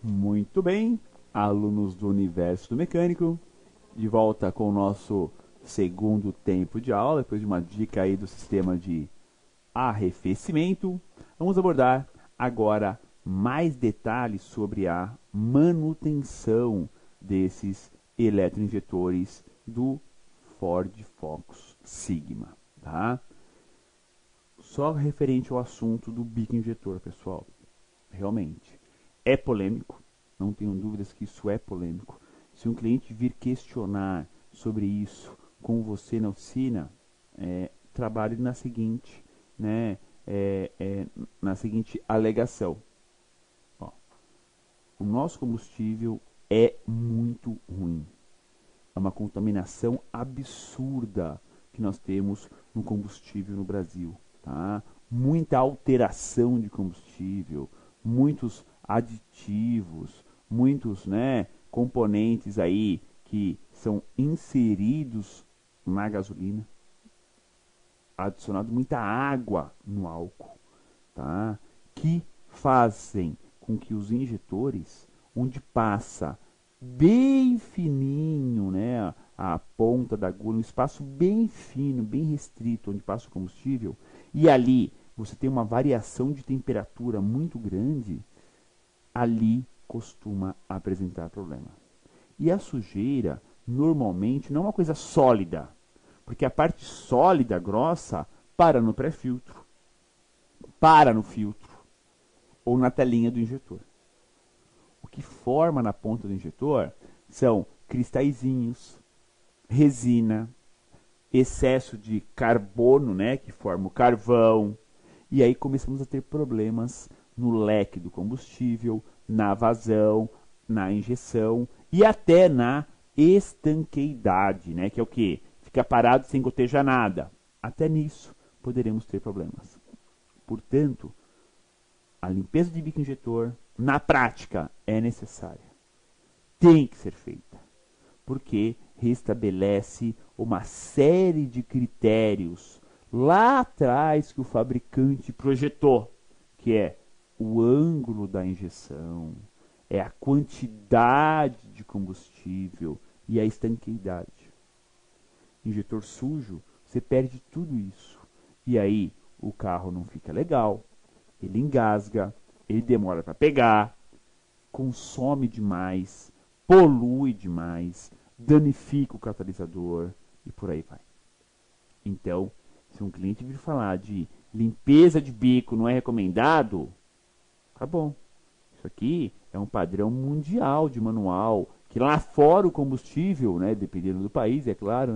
Muito bem, alunos do Universo do Mecânico, de volta com o nosso segundo tempo de aula, depois de uma dica aí do sistema de arrefecimento. Vamos abordar agora mais detalhes sobre a manutenção desses eletroinjetores do Ford Focus Sigma, tá? Só referente ao assunto do bico injetor, pessoal, realmente é polêmico, não tenho dúvidas que isso é polêmico. Se um cliente vir questionar sobre isso com você na oficina, trabalhe na seguinte, na seguinte alegação. Ó, o nosso combustível é muito ruim. É uma contaminação absurda que nós temos no combustível no Brasil. Tá? Muita alteração de combustível, muitos aditivos, muitos componentes aí que são inseridos na gasolina, adicionado muita água no álcool, tá? Que fazem com que os injetores, onde passa bem fininho, a ponta da agulha, um espaço bem fino, bem restrito, onde passa o combustível, e ali você tem uma variação de temperatura muito grande, ali costuma apresentar problema. E a sujeira, normalmente, não é uma coisa sólida, porque a parte sólida, grossa, para no pré-filtro, para no filtro, ou na telinha do injetor. O que forma na ponta do injetor são cristalzinhos, resina, excesso de carbono, que forma o carvão, e aí começamos a ter problemas no leque do combustível, na vazão, na injeção e até na estanqueidade, que é o que? Fica parado sem gotejar nada. Até nisso poderemos ter problemas. Portanto, a limpeza de bico injetor, na prática, é necessária. Tem que ser feita, porque restabelece uma série de critérios lá atrás que o fabricante projetou, que é o ângulo da injeção, é a quantidade de combustível e a estanqueidade. Injetor sujo, você perde tudo isso. E aí o carro não fica legal, ele engasga, ele demora para pegar, consome demais, polui demais, danifica o catalisador e por aí vai. Então, se um cliente vir falar de limpeza de bico não é recomendado, tá bom. Isso aqui é um padrão mundial de manual, que lá fora o combustível, dependendo do país, é claro,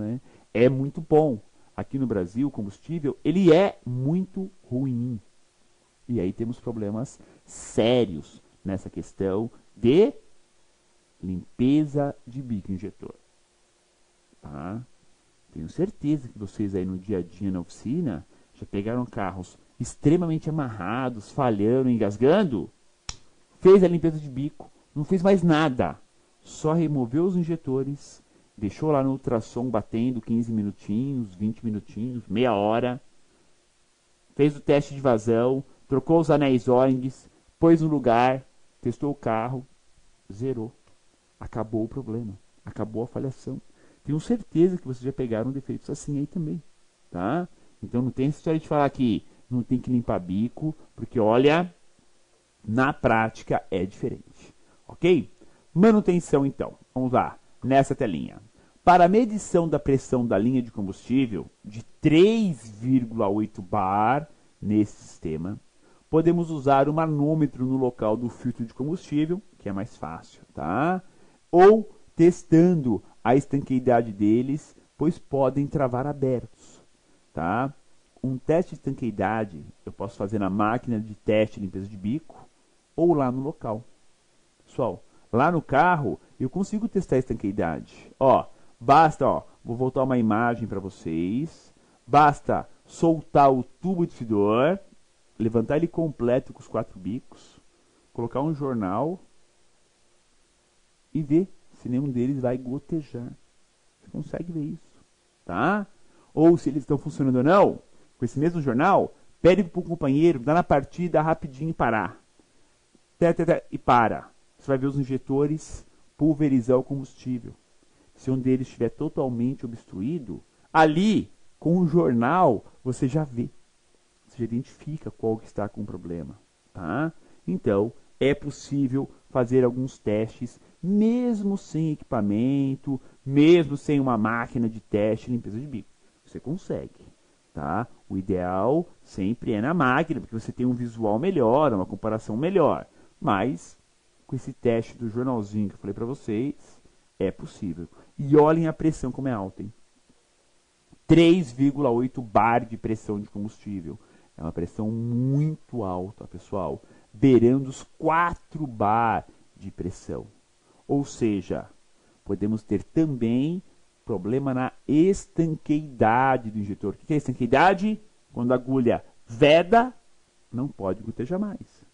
é muito bom. Aqui no Brasil, o combustível, ele é muito ruim. E aí temos problemas sérios nessa questão de limpeza de bico injetor. Tá? Tenho certeza que vocês aí no dia a dia na oficina já pegaram carros extremamente amarrados, falhando, engasgando, fez a limpeza de bico, não fez mais nada, só removeu os injetores, deixou lá no ultrassom batendo 15 minutinhos, 20 minutinhos, meia hora, fez o teste de vazão, trocou os anéis O-rings, pôs no lugar, testou o carro, zerou. Acabou o problema, acabou a falhação. Tenho certeza que vocês já pegaram defeitos assim aí também, tá? Então não tem essa história de falar que não tem que limpar bico, porque olha, na prática é diferente, ok? Manutenção então, vamos lá, nessa telinha. Para a medição da pressão da linha de combustível de 3,8 bar nesse sistema, podemos usar o manômetro no local do filtro de combustível, que é mais fácil, tá? Ou testando a estanqueidade deles, pois podem travar abertos, tá? Um teste de estanqueidade eu posso fazer na máquina de teste de limpeza de bico ou lá no local. Pessoal, lá no carro eu consigo testar a estanqueidade. Basta, vou voltar uma imagem para vocês. Basta soltar o tubo distribuidor, levantar ele completo com os 4 bicos, colocar um jornal e ver se nenhum deles vai gotejar. Você consegue ver isso, tá? Ou se eles estão funcionando ou não, com esse mesmo jornal, pede para o companheiro dar na partida rapidinho e parar. E para. você vai ver os injetores pulverizar o combustível. Se um deles estiver totalmente obstruído, ali, com o jornal, você já vê. Você já identifica qual que está com problema. Tá? Então, é possível fazer alguns testes, mesmo sem equipamento, mesmo sem uma máquina de teste de limpeza de bico. Você consegue. Tá? O ideal sempre é na máquina, porque você tem um visual melhor, uma comparação melhor. Mas, com esse teste do jornalzinho que eu falei para vocês, é possível. E olhem a pressão como é alta, hein? 3,8 bar de pressão de combustível. É uma pressão muito alta, pessoal. Beirando os 4 bar de pressão. Ou seja, podemos ter também problema na estanqueidade do injetor. O que é estanqueidade? Quando a agulha veda, não pode gotejar mais.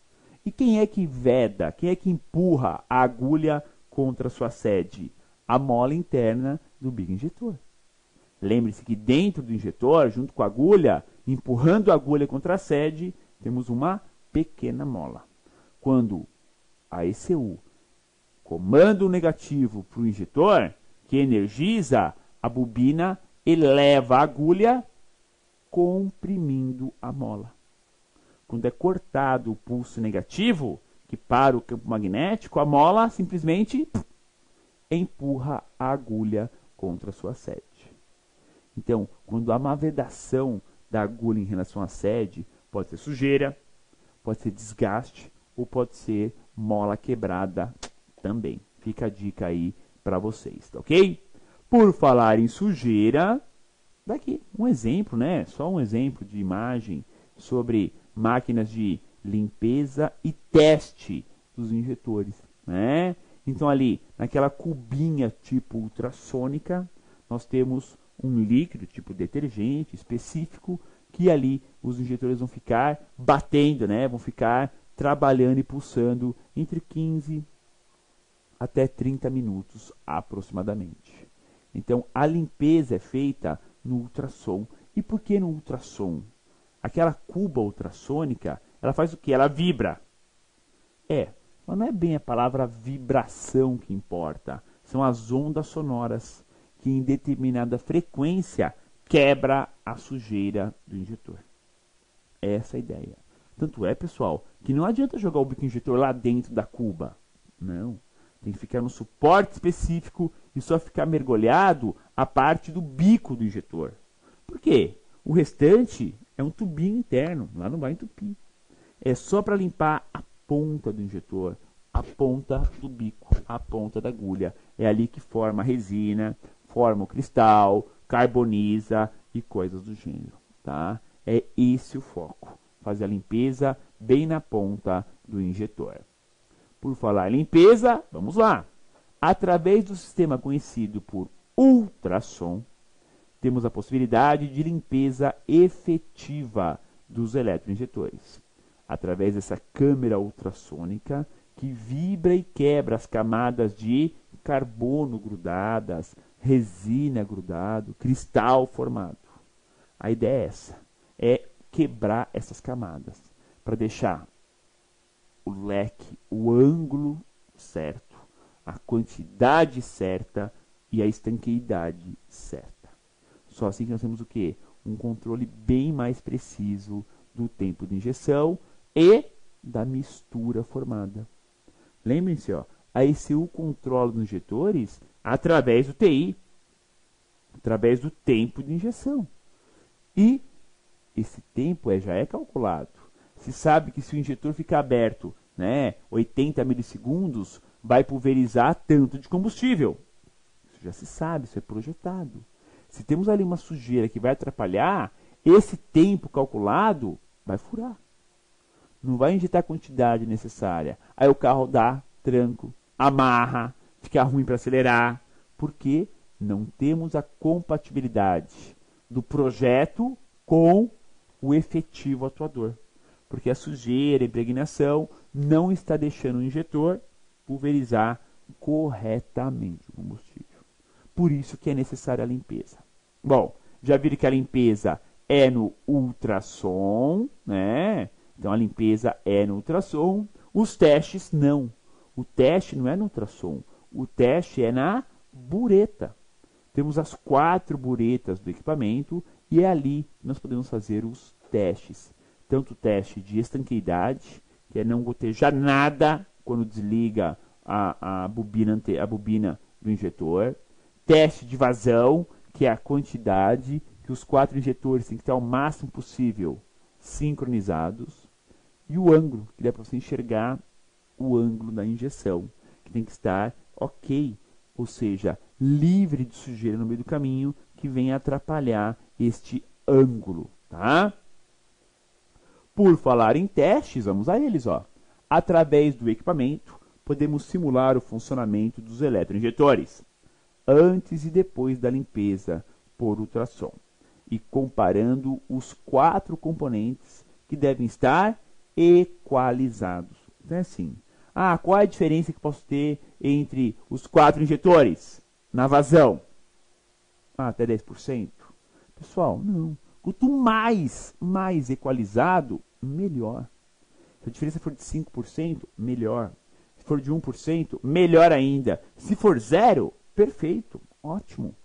E quem é que veda? Quem é que empurra a agulha contra a sua sede? A mola interna do Big Injetor. Lembre-se que dentro do injetor, junto com a agulha, empurrando a agulha contra a sede, temos uma pequena mola. Quando a ECU comanda o negativo para o injetor, que energiza, a bobina eleva a agulha, comprimindo a mola. Quando é cortado o pulso negativo, que para o campo magnético, a mola simplesmente empurra a agulha contra a sua sede. Então, quando há uma vedação da agulha em relação à sede, pode ser sujeira, pode ser desgaste ou pode ser mola quebrada também. Fica a dica aí para vocês, tá ok? Por falar em sujeira, daqui um exemplo, né? Só um exemplo de imagem sobre máquinas de limpeza e teste dos injetores, né? Então ali, naquela cubinha tipo ultrassônica, nós temos um líquido tipo detergente específico que ali os injetores vão ficar batendo, né? Vão ficar trabalhando e pulsando entre 15 até 30 minutos aproximadamente. Então a limpeza é feita no ultrassom. E por que no ultrassom? Aquela cuba ultrassônica, ela faz o que? Ela vibra. Mas não é bem a palavra vibração que importa. São as ondas sonoras que em determinada frequência quebra a sujeira do injetor. Essa é a ideia. Tanto é, pessoal, que não adianta jogar o bico injetor lá dentro da cuba. Não. Tem que ficar no suporte específico e só ficar mergulhado a parte do bico do injetor. Por quê? O restante é um tubinho interno, lá não vai entupir. É só para limpar a ponta do injetor, a ponta do bico, a ponta da agulha. É ali que forma a resina, forma o cristal, carboniza e coisas do gênero. Tá? É esse o foco, fazer a limpeza bem na ponta do injetor. Por falar em limpeza, vamos lá. Através do sistema conhecido por ultrassom, temos a possibilidade de limpeza efetiva dos eletroinjetores. Através dessa câmera ultrassônica que vibra e quebra as camadas de carbono grudadas, resina grudado, cristal formado. A ideia é essa, é quebrar essas camadas para deixar o leque, o ângulo certo, a quantidade certa e a estanqueidade certa. Só assim que nós temos o quê? Um controle bem mais preciso do tempo de injeção e da mistura formada. Lembrem-se, a ECU controla os injetores através do TI, através do tempo de injeção. E esse tempo já é calculado. Se sabe que se o injetor ficar aberto, 80 milissegundos, vai pulverizar tanto de combustível. Isso já se sabe, isso é projetado. Se temos ali uma sujeira que vai atrapalhar, esse tempo calculado vai furar. Não vai injetar a quantidade necessária. Aí o carro dá tranco, amarra, fica ruim para acelerar, porque não temos a compatibilidade do projeto com o efetivo atuador. Porque a sujeira, a impregnação, não está deixando o injetor pulverizar corretamente o combustível. Por isso que é necessária a limpeza. Bom, já viram que a limpeza é no ultrassom, né? Então a limpeza é no ultrassom. Os testes não. O teste não é no ultrassom, o teste é na bureta. Temos as 4 buretas do equipamento e é ali que nós podemos fazer os testes. Tanto o teste de estanqueidade, que é não gotejar nada quando desliga a bobina do injetor. Teste de vazão, que é a quantidade, que os 4 injetores têm que estar ao máximo possível sincronizados. E o ângulo, que dá para você enxergar o ângulo da injeção, que tem que estar ok, ou seja, livre de sujeira no meio do caminho, que venha atrapalhar este ângulo, tá? Por falar em testes, vamos a eles, ó. Através do equipamento, podemos simular o funcionamento dos eletroinjetores, antes e depois da limpeza por ultrassom, e comparando os 4 componentes que devem estar equalizados. Então é assim, qual é a diferença que posso ter entre os 4 injetores na vazão? Até 10%? Pessoal, não. Quanto mais equalizado, melhor. Se a diferença for de 5%, melhor. Se for de 1%, melhor ainda. Se for 0, perfeito, ótimo.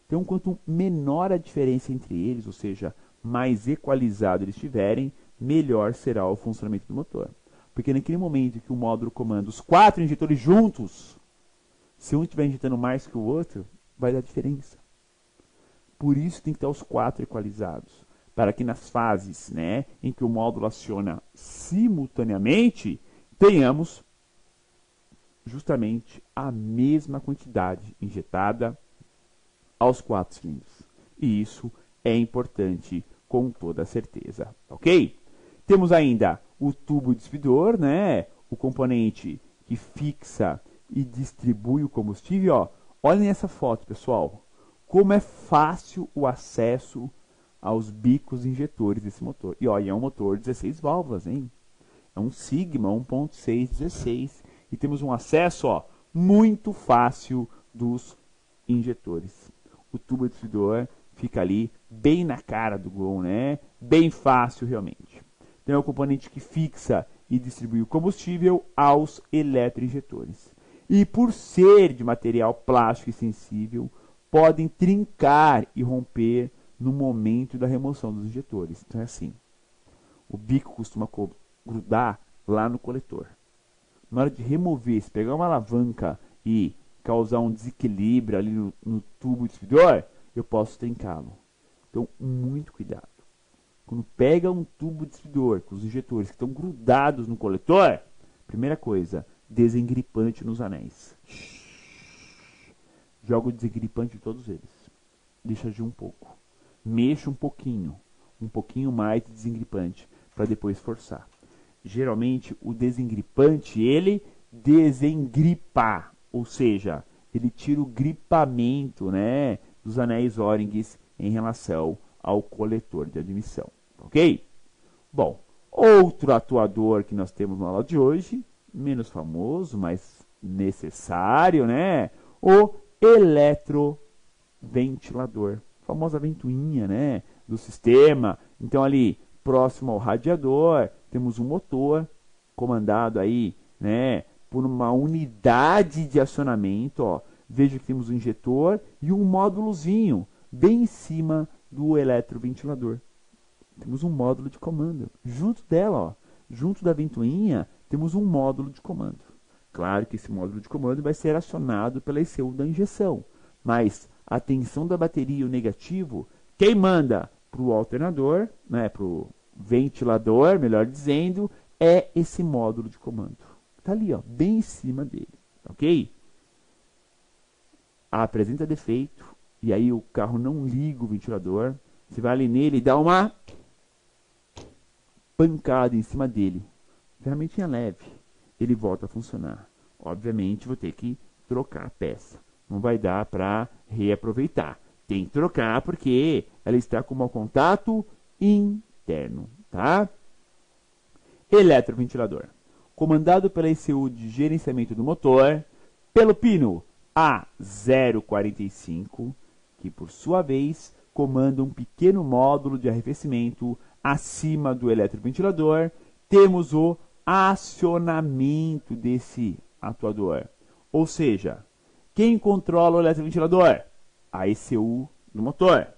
Então, quanto menor a diferença entre eles, ou seja, mais equalizado eles estiverem, melhor será o funcionamento do motor. Porque naquele momento que o módulo comanda os 4 injetores juntos, se um estiver injetando mais que o outro, vai dar diferença. Por isso tem que estar os 4 equalizados, para que nas fases, né, em que o módulo aciona simultaneamente, tenhamos justamente a mesma quantidade injetada aos 4 cilindros. E isso é importante com toda certeza, ok? Temos ainda o tubo distribuidor, né, o componente que fixa e distribui o combustível. Ó. Olhem essa foto, pessoal. Como é fácil o acesso aos bicos injetores desse motor. E olha, é um motor 16 válvulas, hein? É um Sigma 1.616 e temos um acesso, ó, muito fácil dos injetores. O tubo distribuidor fica ali bem na cara do Gol, né? Bem fácil realmente. Então é o componente que fixa e distribui o combustível aos eletroinjetores. E por ser de material plástico e sensível, podem trincar e romper no momento da remoção dos injetores. Então é assim, o bico costuma grudar lá no coletor. Na hora de remover, se pegar uma alavanca e causar um desequilíbrio ali no tubo distribuidor, eu posso trincá-lo. Então, muito cuidado. Quando pega um tubo distribuidor com os injetores que estão grudados no coletor, primeira coisa, desengripante nos anéis. Joga o desengripante de todos eles. Deixa agir um pouco. Mexa um pouquinho mais de desengripante, para depois forçar. Geralmente, o desengripante, ele desengripa, ou seja, ele tira o gripamento, né, dos anéis O-rings em relação ao coletor de admissão, ok? Bom, outro atuador que nós temos na aula de hoje, menos famoso, mas necessário, né, o eletroventilador, a famosa ventoinha, né, do sistema. Então ali próximo ao radiador temos um motor comandado aí, né, por uma unidade de acionamento, ó. Veja que temos um injetor e um módulozinho bem em cima do eletroventilador. Temos um módulo de comando junto dela, ó, junto da ventoinha temos um módulo de comando. Claro que esse módulo de comando vai ser acionado pela ECU da injeção, mas a tensão da bateria, o negativo, quem manda para o alternador, né, para o ventilador, melhor dizendo, é esse módulo de comando. Está ali, ó, bem em cima dele, ok? Apresenta defeito, e aí o carro não liga o ventilador, você vai ali nele e dá uma pancada em cima dele. Ferramentinha leve, ele volta a funcionar. Obviamente, vou ter que trocar a peça. Não vai dar para reaproveitar. Tem que trocar porque ela está com mau contato interno, tá? Eletroventilador. Comandado pela ECU de gerenciamento do motor, pelo pino A045, que por sua vez comanda um pequeno módulo de arrefecimento acima do eletroventilador, temos o acionamento desse atuador. Ou seja, quem controla o eletroventilador? A ECU do motor.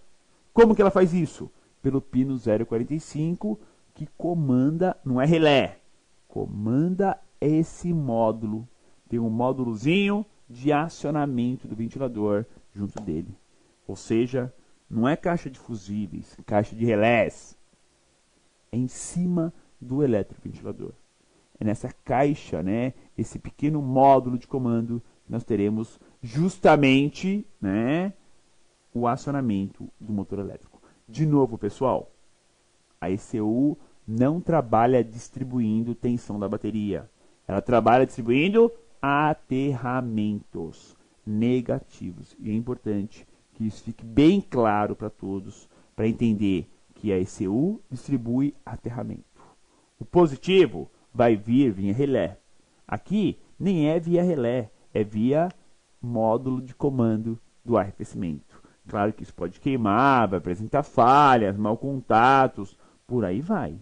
Como que ela faz isso? Pelo pino 045, que comanda, não é relé, comanda esse módulo. Tem um módulozinho de acionamento do ventilador junto dele. Ou seja, não é caixa de fusíveis, caixa de relés. É em cima do eletroventilador. É nessa caixa, né, esse pequeno módulo de comando, que nós teremos justamente, né, o acionamento do motor elétrico. De novo, pessoal, a ECU não trabalha distribuindo tensão da bateria. Ela trabalha distribuindo aterramentos negativos. E é importante que isso fique bem claro para todos, para entender que a ECU distribui aterramento. O positivo vai vir via relé. Aqui nem é via relé, é via módulo de comando do arrefecimento. Claro que isso pode queimar, vai apresentar falhas, mau contatos, por aí vai.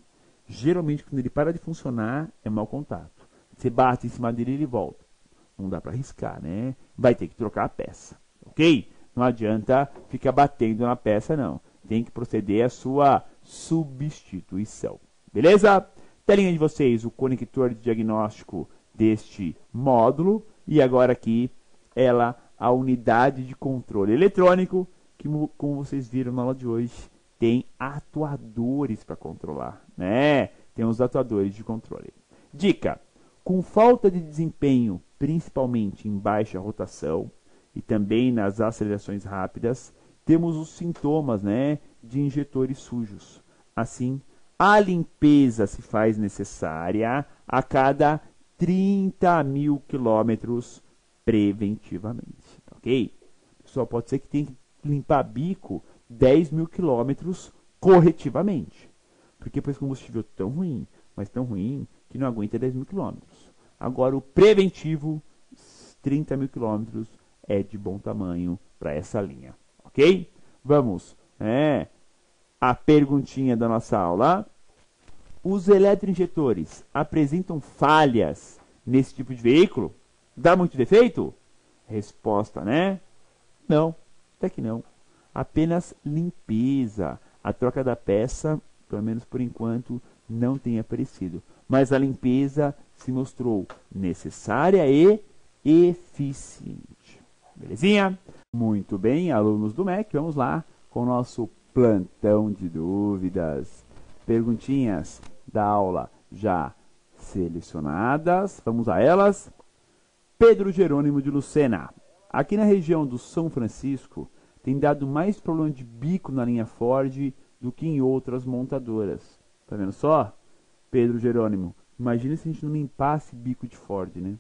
Geralmente, quando ele para de funcionar, é mau contato. Você bate em cima dele e ele volta. Não dá para arriscar, né? Vai ter que trocar a peça, ok? Não adianta ficar batendo na peça, não. Tem que proceder à sua substituição. Beleza? Telinha de vocês, o conector de diagnóstico deste módulo. E agora aqui, a unidade de controle eletrônico, que como vocês viram na aula de hoje, tem atuadores para controlar, né? Tem os atuadores de controle. Dica: com falta de desempenho, principalmente em baixa rotação e também nas acelerações rápidas, temos os sintomas, né, de injetores sujos. Assim, a limpeza se faz necessária a cada 30.000 quilômetros preventivamente, ok? Pessoal, pode ser que tenha que limpar bico 10.000 quilômetros corretivamente, porque esse combustível é tão ruim, mas tão ruim que não aguenta 10.000 quilômetros. Agora, o preventivo, 30.000 quilômetros, é de bom tamanho para essa linha, ok? Vamos, a perguntinha da nossa aula. Os eletroinjetores apresentam falhas nesse tipo de veículo? Dá muito defeito? Resposta, né? Não, até que não. Apenas limpeza. A troca da peça, pelo menos por enquanto, não tem aparecido. Mas a limpeza se mostrou necessária e eficiente. Belezinha? Muito bem, alunos do MEC, vamos lá com o nosso plantão de dúvidas. Perguntinhas da aula já selecionadas. Vamos a elas. Pedro Jerônimo de Lucena. Aqui na região do São Francisco, tem dado mais problema de bico na linha Ford do que em outras montadoras. Tá vendo só? Pedro Jerônimo, imagina se a gente não limpasse bico de Ford, né?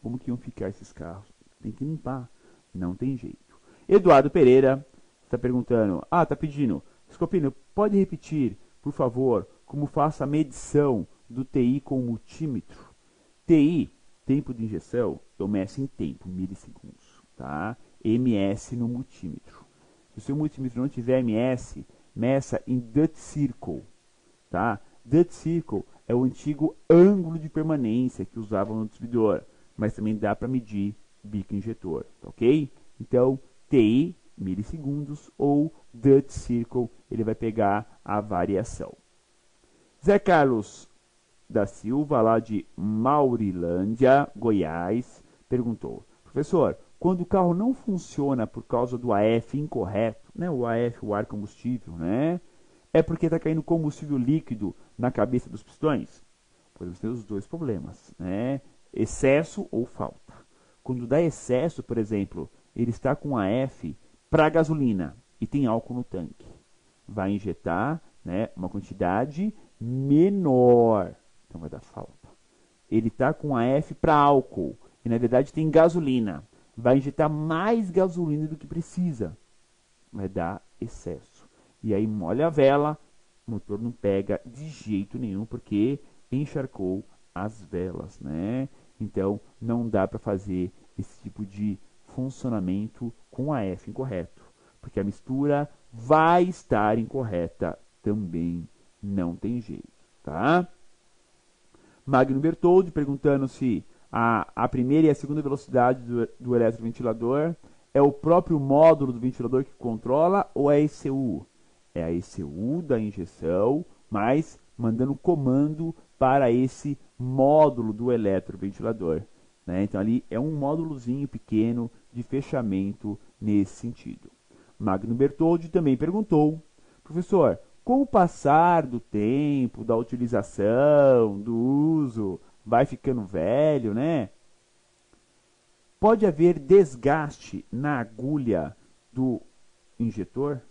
Como que iam ficar esses carros? Tem que limpar. Não tem jeito. Eduardo Pereira está perguntando. Tá pedindo. Scopino, pode repetir, por favor, como faço a medição do TI com o multímetro? TI, tempo de injeção, eu meço em tempo, milissegundos, tá? MS no multímetro. Se o seu multímetro não tiver MS, meça em Dutch Circle, tá? Dutch Circle é o antigo ângulo de permanência que usavam no distribuidor, mas também dá para medir bico injetor, tá ok? Então, TI, milissegundos, ou Dutch Circle, ele vai pegar a variação. Zé Carlos da Silva, lá de Maurilândia, Goiás, perguntou: professor, quando o carro não funciona por causa do AF incorreto, né, o AF, o ar combustível, né, é porque está caindo combustível líquido na cabeça dos pistões? Podemos ter os dois problemas, né, excesso ou falta. Quando dá excesso, por exemplo, ele está com AF para gasolina e tem álcool no tanque, vai injetar, né, uma quantidade menor, então vai dar falta. Ele está com AF para álcool e na verdade tem gasolina, vai injetar mais gasolina do que precisa, vai dar excesso. E aí molha a vela, o motor não pega de jeito nenhum porque encharcou as velas, né? Então não dá para fazer esse tipo de funcionamento com AF incorreto, porque a mistura vai estar incorreta também, não tem jeito, tá? Magno Bertoldi perguntando se A primeira e a segunda velocidade do eletroventilador? É o próprio módulo do ventilador que controla ou é a ECU? É a ECU da injeção, mas mandando comando para esse módulo do eletroventilador. Né? Então ali é um módulozinho pequeno de fechamento nesse sentido. Magno Bertoldi também perguntou, professor, com o passar do tempo, da utilização, do uso, vai ficando velho, né? Pode haver desgaste na agulha do injetor,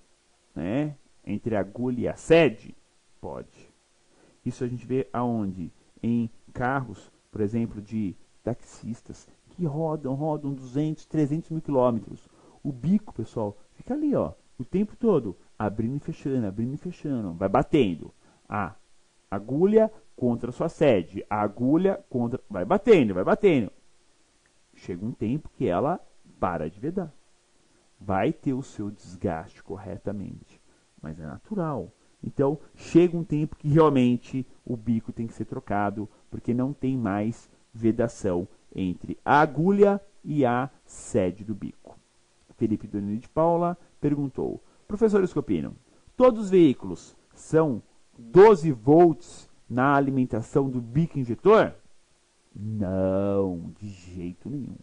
né? Entre a agulha e a sede? Pode. Isso a gente vê aonde? Em carros, por exemplo, de taxistas que rodam 200, 300 mil quilômetros. O bico, pessoal, fica ali, ó, o tempo todo, abrindo e fechando, vai batendo. A agulha contra a sua sede, a agulha contra, vai batendo, vai batendo. Chega um tempo que ela para de vedar. Vai ter o seu desgaste corretamente, mas é natural. Então, chega um tempo que realmente o bico tem que ser trocado, porque não tem mais vedação entre a agulha e a sede do bico. Felipe Donini de Paula perguntou, professor Escopino, todos os veículos são 12 volts na alimentação do bico injetor? Não, de jeito nenhum.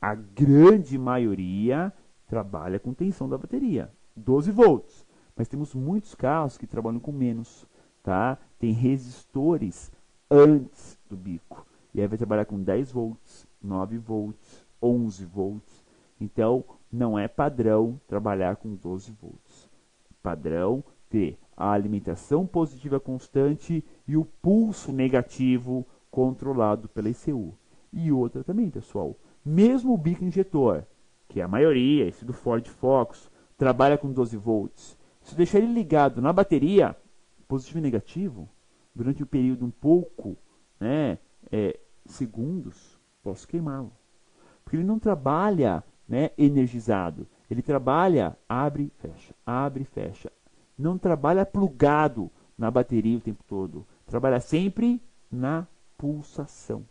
A grande maioria trabalha com tensão da bateria, 12 volts. Mas temos muitos carros que trabalham com menos, tá? Tem resistores antes do bico. E aí vai trabalhar com 10 volts, 9 volts, 11 volts. Então, não é padrão trabalhar com 12 volts. Padrão ter a alimentação positiva constante e o pulso negativo controlado pela ECU. E outra também, pessoal, mesmo o bico injetor, que é a maioria, esse do Ford Focus, trabalha com 12 volts. Se eu deixar ele ligado na bateria, positivo e negativo, durante um período um pouco, né, segundos, posso queimá-lo. Porque ele não trabalha, né, energizado. Ele trabalha, abre, fecha. Não trabalha plugado na bateria o tempo todo. Trabalha sempre na pulsação.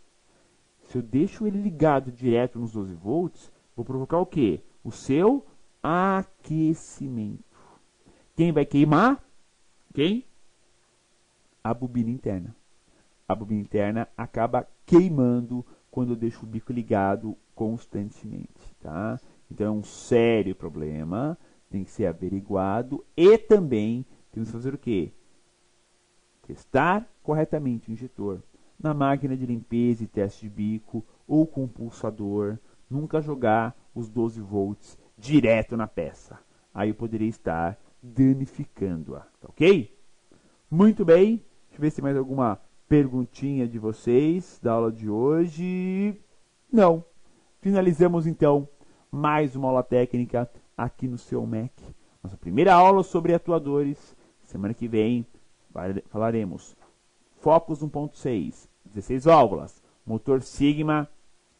Se eu deixo ele ligado direto nos 12 volts, vou provocar o quê? O seu aquecimento. Quem vai queimar? Quem? A bobina interna. A bobina interna acaba queimando quando eu deixo o bico ligado constantemente, tá? Então é um sério problema, tem que ser averiguado e também temos que fazer o quê? Testar corretamente o injetor na máquina de limpeza e teste de bico ou com pulsador, nunca jogar os 12 volts direto na peça. Aí eu poderia estar danificando-a, tá ok? Muito bem, deixa eu ver se tem mais alguma perguntinha de vocês da aula de hoje. Não. Finalizamos então mais uma aula técnica aqui no seu Mac. Nossa primeira aula sobre atuadores. Semana que vem falaremos Focus 1.6, 16 válvulas, motor Sigma,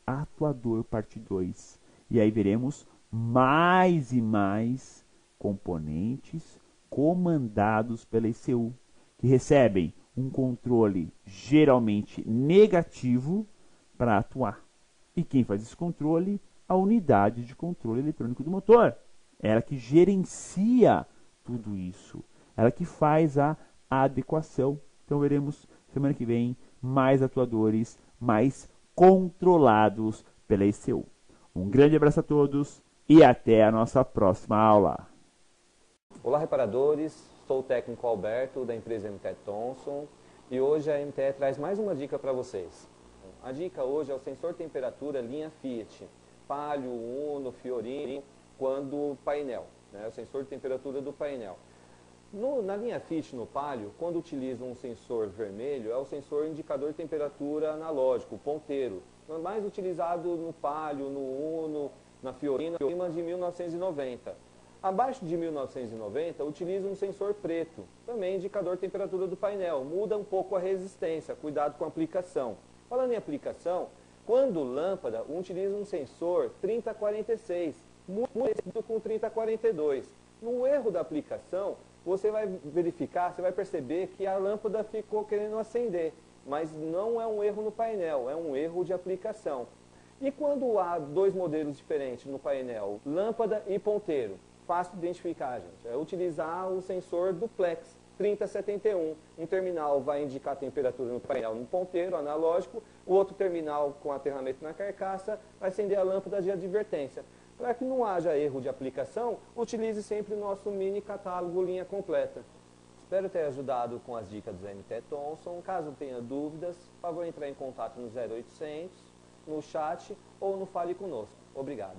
atuador parte 2. E aí veremos mais e mais componentes comandados pela ECU, que recebem um controle geralmente negativo para atuar. E quem faz esse controle? A unidade de controle eletrônico do motor. Ela que gerencia tudo isso. Ela que faz a adequação. Então veremos semana que vem mais atuadores, mais controlados pela ECU. Um grande abraço a todos e até a nossa próxima aula. Olá, reparadores. Sou o técnico Alberto, da empresa MTE Thomson, e hoje a MTE traz mais uma dica para vocês. A dica hoje é o sensor temperatura linha Fiat, Palio, Uno, Fiorino, quando painel, né? O sensor de temperatura do painel. Na linha Fiat, no Palio, quando utiliza um sensor vermelho, é o sensor indicador de temperatura analógico, o ponteiro. Mais utilizado no Palio, no Uno, na Fiorino, acima de 1990. Abaixo de 1990, utiliza um sensor preto, também indicador de temperatura do painel. Muda um pouco a resistência, cuidado com a aplicação. Falando em aplicação, quando lâmpada, utiliza um sensor 3046, muito parecido com o 3042. No erro da aplicação, você vai verificar, você vai perceber que a lâmpada ficou querendo acender. mas não é um erro no painel, é um erro de aplicação. E quando há dois modelos diferentes no painel, lâmpada e ponteiro, fácil de identificar, gente. É utilizar o sensor duplex 3071. Um terminal vai indicar a temperatura no painel no ponteiro analógico, o outro terminal com aterramento na carcaça vai acender a lâmpada de advertência. Para que não haja erro de aplicação, utilize sempre o nosso mini catálogo linha completa. Espero ter ajudado com as dicas do MT Thomson. Caso tenha dúvidas, por favor entrar em contato no 0800, no chat ou no Fale Conosco. Obrigado.